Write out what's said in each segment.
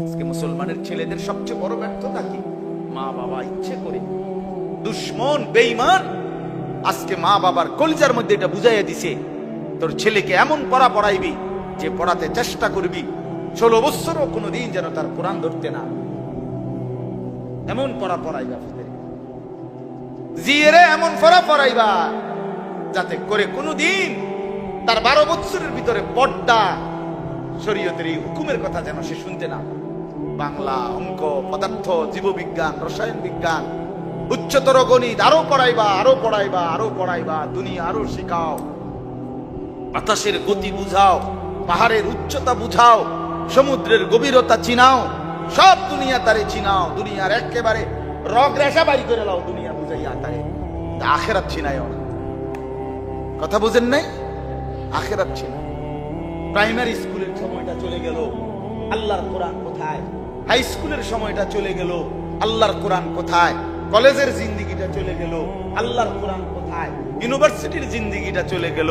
আজকে মুসলমানের ছেলেদের সবচেয়ে বড় ব্যর্থতা কি? মা বাবা ইচ্ছে করে দুশ্মন বেঈমান আজকে মা বাবার কলিজার মধ্যে এটা বুঝাইয়া দিছে, তোর ছেলেকে এমন পড়া পড়াইবি যে পড়াতে চেষ্টা করবি 16 বছরও কোনোদিন যেন তার কোরআন ধরতে না, এমন পড়া পড়াইবা। জিয়েরে এমন পড়া পড়াইবা যাতে করে কোনোদিন তার 12 বছরের ভিতরে পর্দা শরীয়তের এই হুকুমের কথা যেন সে শুনতে না। বাংলা, অঙ্ক, পদার্থ, জীববিজ্ঞান, রসায়ন বিজ্ঞান, উচ্চতর গণিত আরো পড়াইবা, আরো পড়াইবা, আরো পড়াইবা, দুনিয়া আরো শিখাও, বাতাসের গতি বুঝাও, পাহাড়ের উচ্চতা বুঝাও, সমুদ্রের গভীরতা চিনাও, সব দুনিয়া তারে চিনাও, দুনিয়ার একেবারে রগ রেখা বাড়ি করে লাও, দুনিয়া বুঝাইয়া তারে আখেরাত চিনাইও না। কথা বুঝেন নাই? আখেরাত চিনাই। প্রাইমারি স্কুলের সময়টা চলে গেল, আল্লাহর কোরআন কোথায়? হাই স্কুলের সময়টা চলে গেল, আল্লাহর কোরআন কোথায়? কলেজের জিন্দেগিটা চলে গেল, আল্লাহর কোরআন কোথায়? ইউনিভার্সিটির জিন্দেগিটা চলে গেল,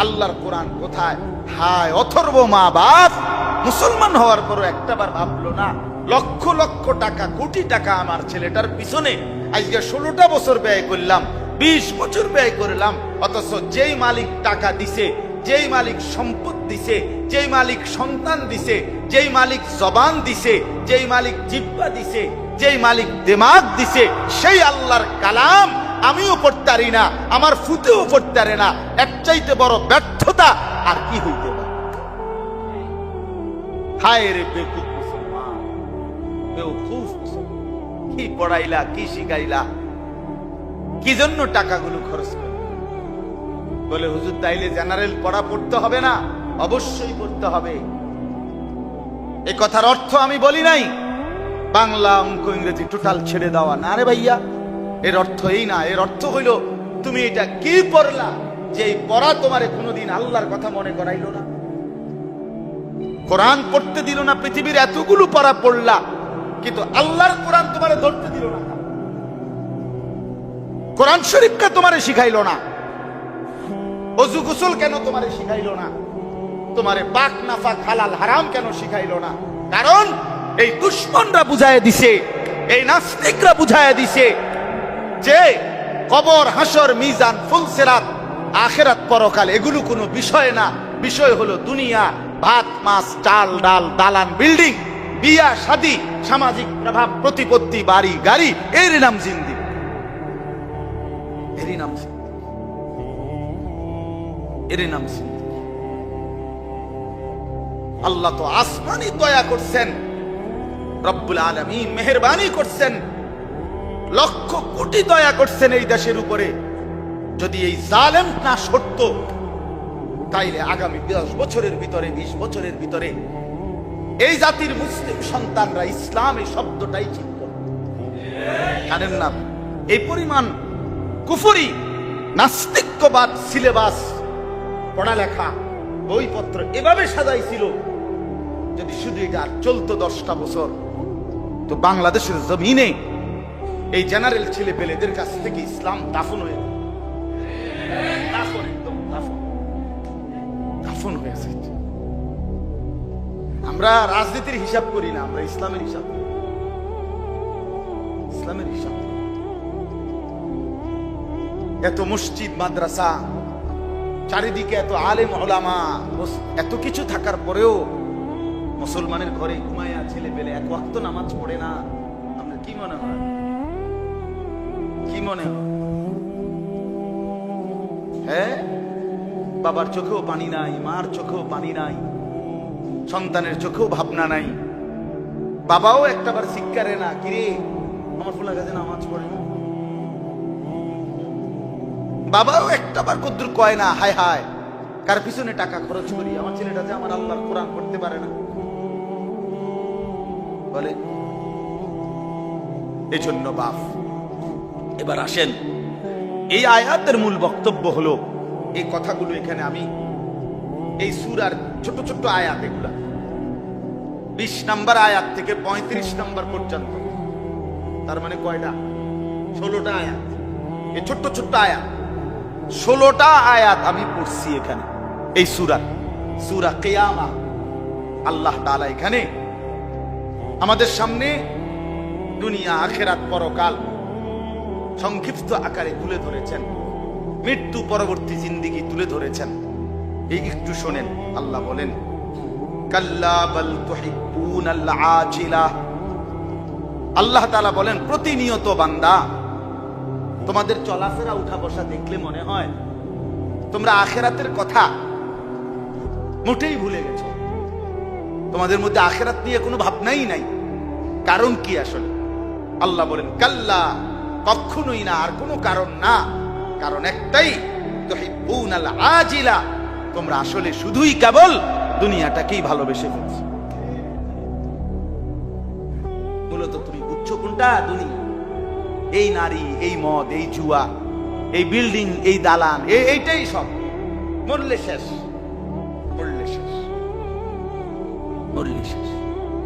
আল্লাহর কোরআন কোথায়? হায় অথর্ব মা বাপ মুসলমান হওয়ার পরও একটাবার ভাবলো না, লক্ষ লক্ষ টাকা, কোটি টাকা আমার ছেলেটার পিছনে আজকে 16টা বছর ব্যয় করলাম, 20 বছর ব্যয় করলাম, অথচ যেই মালিক টাকা দিছে, যেই মালিক সম্পদ দিছে, যেই মালিক সন্তান দিছে, যেই মালিক জবান দিছে, যেই মালিক জিহ্বা দিছে, যেই মালিক দিমাগ দিছে, সেই আল্লাহর কালাম আমিও পড়তে পারি না, আমার ফুতেও পড়তে পারে না। এর চাইতে বড় ব্যর্থতা আর কি হইতে পারে? হায় রে বেকুব মুসলমান, বেওকুফ, কি পড়াইলা, কি শিখাইলা, কি জন্য টাকাগুলো খরচ করে? বলে হুজুর তাইলে জেনারেল পড়া পড়তে হবে না? অবশ্যই পড়তে হবে। এই কথার অর্থ আমি বলি নাই বাংলা, অঙ্ক, ইংরেজি টোটাল ছেড়ে দেওয়া, না রে ভাইয়া, এর অর্থ এই না। এর অর্থ হইল তুমি এটা কি পড়লা যে এই পড়া তোমারে কোনোদিন আল্লাহর কথা মনে করাইলো না, কোরআন পড়তে দিল না। পৃথিবীর এতগুলো পড়া পড়লা কিন্তু আল্লাহর কোরআন তোমারে ধরতে দিল না, কোরআন শরীফকে তোমারে শিখাইলো না, অজু গোসল কেন তোমারে শিখাইলো না, তোমারে পাক নাফাক হালাল হারাম কেন শিখাইলো না? কারণ এই দুশ্মনরা বুঝায় দিছে, এই নাস্তিকরা বুঝায় দিছে যে কবর, হাসর, মিজান, ফুলসিরাত, আখিরাত, পরকাল এগুলো কোনো বিষয় না। বিষয় হলো দুনিয়া, ভাত, মাছ, চাল, ডাল, দালান, বিল্ডিং, বিয়া, শাদী, সামাজিক প্রভাব, প্রতিপত্তি, বাড়ি, গাড়ি, এর নাম জিন্দেগি, এরই নাম জিন্দেগি, এর নাম জিন্দেগি। আল্লাহ তো আসমানি দয়া করছেন, রব্বুল আলামিন মেহেরবানি করছেন, লক্ষ কোটি দয়া করছেন এই দেশের উপরে। যদি এই জালেম না সরত তাইলে আগামী 10 বছরের ভিতরে, 20 বছরের ভিতরে এই জাতির মুসলিম সন্তানরা ইসলাম এই শব্দটাই চিনত জানেন না। এই পরিমাণ কুফরি, নাস্তিক্যবাদ সিলেবাস, পড়ালেখা, বইপত্র এভাবে সাজাইছিল, যদি শুধু এটা চলতো 10টা বছর, তো বাংলাদেশের জমিনে এই জেনারেল ছেলে পেলেদের কাছ থেকে ইসলাম দাফন হয়ে দাফন হয়েছে। আমরা রাজনীতির হিসাব করি না, আমরা ইসলামের হিসাব করি, ইসলামের হিসাব। এত মসজিদ, মাদ্রাসা, চারিদিকে এত আলেম ওলামা, এত কিছু থাকার পরেও মুসলমানের ঘরে ঘুমায়া ছেলে পেলে 1 ওয়াক্ত নামাজ পড়ে না। আপনার কি মনে হয়? কি মনে হয়? হ্যাঁ, বাবার চোখেও পানি নাই, মার চোখেও পানি নাই, সন্তানের চোখেও ভাবনা নাই, বাবাও একটাবার শিক্ষারে না, কিরে আমার ফুলা কাছে নামাজ পড়ে না, বাবাও একটাবার কদ্দুর কয় না, হায় হায় কার পিছনে টাকা খরচ করি, আমার ছেলেটা যে আমার আল্লাহর কোরআন পড়তে পারে না বলে। এই জন্য বাপ, এবার আসেন, এই আয়াতের মূল বক্তব্য হলো এই কথাগুলো এখানে আমি এই সূরার ছোট ছোট আয়াত, এগুলা 20 নম্বর আয়াত থেকে 35 নম্বর পর্যন্ত, তার মানে কয়টা? 16টা আয়াত। এই ছোট্ট ছোট্ট আয়াত, 16টা আয়াত আমি পড়ছি এখানে এই সূরা কিয়ামা। আল্লাহ তাআলা এখানে আমাদের সামনে দুনিয়া, আখেরাত, পরকাল সংক্ষিপ্ত আকারে তুলে ধরেছেন, মৃত্যু পরবর্তী জিন্দেগি তুলে ধরেছেন। এই একটু শোনেন, আল্লাহ বলেন কাল্লা বাল তুহিব্বুনাল আজিলা। আল্লাহ তাআলা বলেন প্রতিনিয়ত বান্দা, তোমাদের চলাফেরা উঠা বসা দেখলে মনে হয় তোমরা আখেরাতের কথা মোটেই ভুলে গেছো। তোমাদের মধ্যে আখেরাত নিয়ে কোনো ভাবনাই নাই। কারণ কি আসলে? আল্লাহ বলেন কাল্লা, কখনোই না, আর কোনো কারণ না। কারণ একটাই, তুহিব্বুনাল আজিলা, তোমরা আসলে শুধুই কেবল দুনিয়াটাকেই ভালোবেসে ফেলছো। মূলত তুমি বুঝছো কোনটা? দুনিয়া। এই নারী, এই মদ, এই জুয়া, এই বিল্ডিং, এই দালান, এইটাই সব। মরলে শেষ, মরলে শেষ, মরলে শেষ।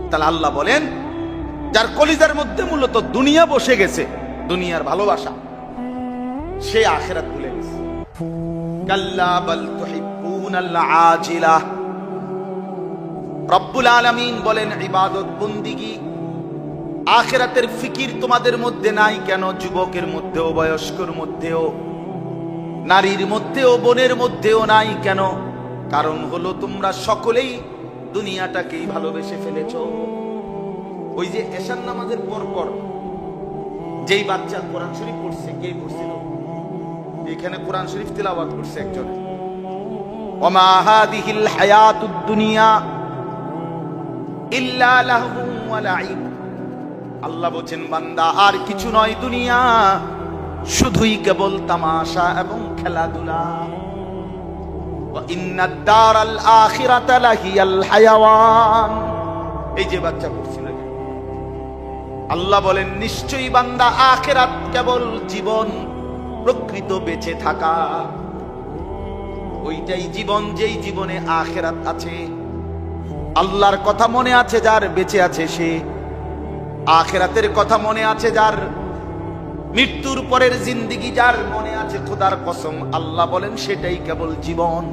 তাহলে আল্লাহ বলেন যার কলিজার মধ্যে মূলত দুনিয়া বসে গেছে, দুনিয়ার ভালোবাসা, সে আখিরাত ভুলে গেছে। কাল্লা বাল তুহিব্বুনাল আজিলা। রব্বুল আলামিন বলেন ইবাদত বন্দিগি, আখিরাতের ফিকির তোমাদের মধ্যে নাই কেন? যুবকের মধ্যেও, বয়স্কর মধ্যেও, নারীর মধ্যেও, বোনের মধ্যেও নাই কেন? কারণ হলো তোমরা সকলেই দুনিয়াটাকেই ভালোবেসে ফেলেছো। ওই যে এশার নামাজের পর যেই বাচ্চা কোরআন শরীফ পড়ছে, কে পড়ছিল? এখানে কোরআন শরীফ তিলাওয়াত করছে একজন। ওমা হাদিহিল হায়াতুদ দুনিয়া ইল্লা লাহু ওয়া লাইব। আল্লাহ বলেন বান্দা, আর কিছু নয় দুনিয়া, শুধুই কেবল তামাশা এবং খেলাধুলা। ওয়া ইন্নাদ দারাল আখিরাতা লাহিয়াল হায়াওয়ান। এই যে বাচ্চা পড়ছিল, আল্লাহ বলেন নিশ্চয়ই বান্দা, আখিরাত কেবল জীবন, প্রকৃত বেঁচে থাকা। ওইটাই জীবন, যেই জীবনে আখিরাত আছে, আল্লাহর কথা মনে আছে যার, বেঁচে আছে সে। আখিরাতের কথা মনে আছে যার, মৃত্যুর পরের জিন্দেগি যার মনে আছে, খোদার কসম আল্লাহ বলেন সেটাই কেবল জীবন।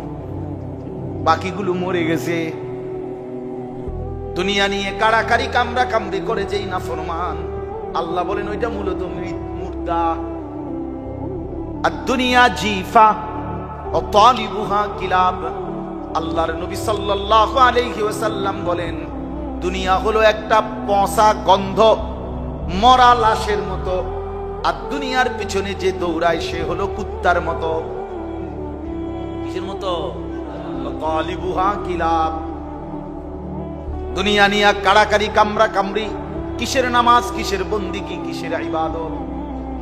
বাকিগুলো মরে গেছে। দুনিয়া নিয়ে কাড়াকাড়ি, কামড়া কামড়ি করে যেই নাফরমান, আল্লাহ বলেন ওইটা মূলত মুর্দা। আর দুনিয়া জিফা ও তালিবুহা কিলাব। আল্লাহর নবী সাল্লাল্লাহু আলাইহি ওয়াসাল্লাম বলেন দুনিয়া হলো একটা পচা গন্ধ মরা লাশের মতো, আর দুনিয়ার পিছনে যে দৌড়ায় সে হলো কুত্তার মতো। কিসের মতো? তালিবুহা কিলাব। দুনিয়া নিয়ে কাড়াকাড়ি, কামড়া কামড়ি, কিসের নামাজ, কিসের বন্দিগি, কিসের ইবাদত,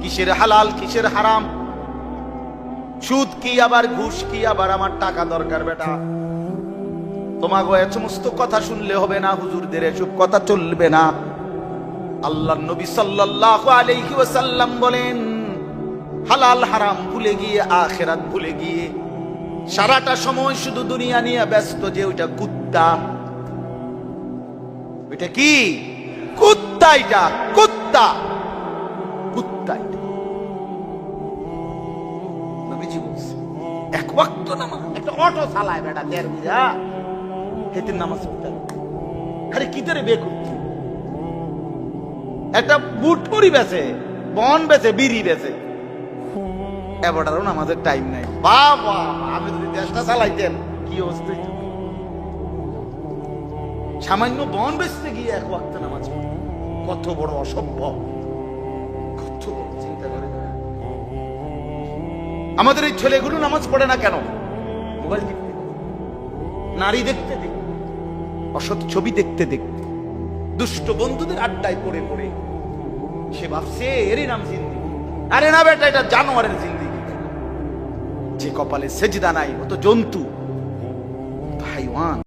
কিসের হালাল, কিসের হারাম, সুদ কি আবার ঘুষ কি আবার আমার টাকা দরকার। বেটা তোমাকে এ সমস্ত কথা শুনলে হবে না, হুজুরদের এসব কথা চলবে না। আল্লাহর নবী সাল্লাল্লাহু আলাইহি ওয়াসাল্লাম বলেন হালাল হারাম ভুলে গিয়ে, আখিরাত ভুলে গিয়ে সারাটা সময় শুধু দুনিয়া নিয়ে ব্যস্ত, যে ওইটা কুত্তা। ওইটা কি? কুত্তা। এটা কুত্তা, কুত্তা। নবীজি বলছে এক ওয়াক্ত নামাজ, একটা অটো চালায় বেটা 1.5 বিঘা, হেতের নামাজ পড়তে আরে কি করে বে করছে, একটা বুট পরি বেছে, বন বেছে, বিড়ি বেছে, এবারও নামাজের টাইম নাই। বাবা, আমি যদি দেশটা চালাইতেন কি অবস্থা। সামান্য বন বেচতে গিয়ে এক ওয়াক্ত নামাজ পড়ে, কত বড় অসভ্য, কত বড় চিন্তা করে। আমাদের এই ছেলেগুলো নামাজ পড়ে না কেন? মোবাইল দেখতে, নারী দেখতে দেখতে, অসৎ ছবি দেখতে দেখতে, দুষ্ট বন্ধুদের আড্ডায় পড়ে পড়ে সে ভাবছে এরই নাম জিন্দেগি। আরে না বেটা, এটা জানোয়ারের জিন্দেগি। যে কপালে সেজদা নাই, ও তো জন্তু, হাইওয়ান।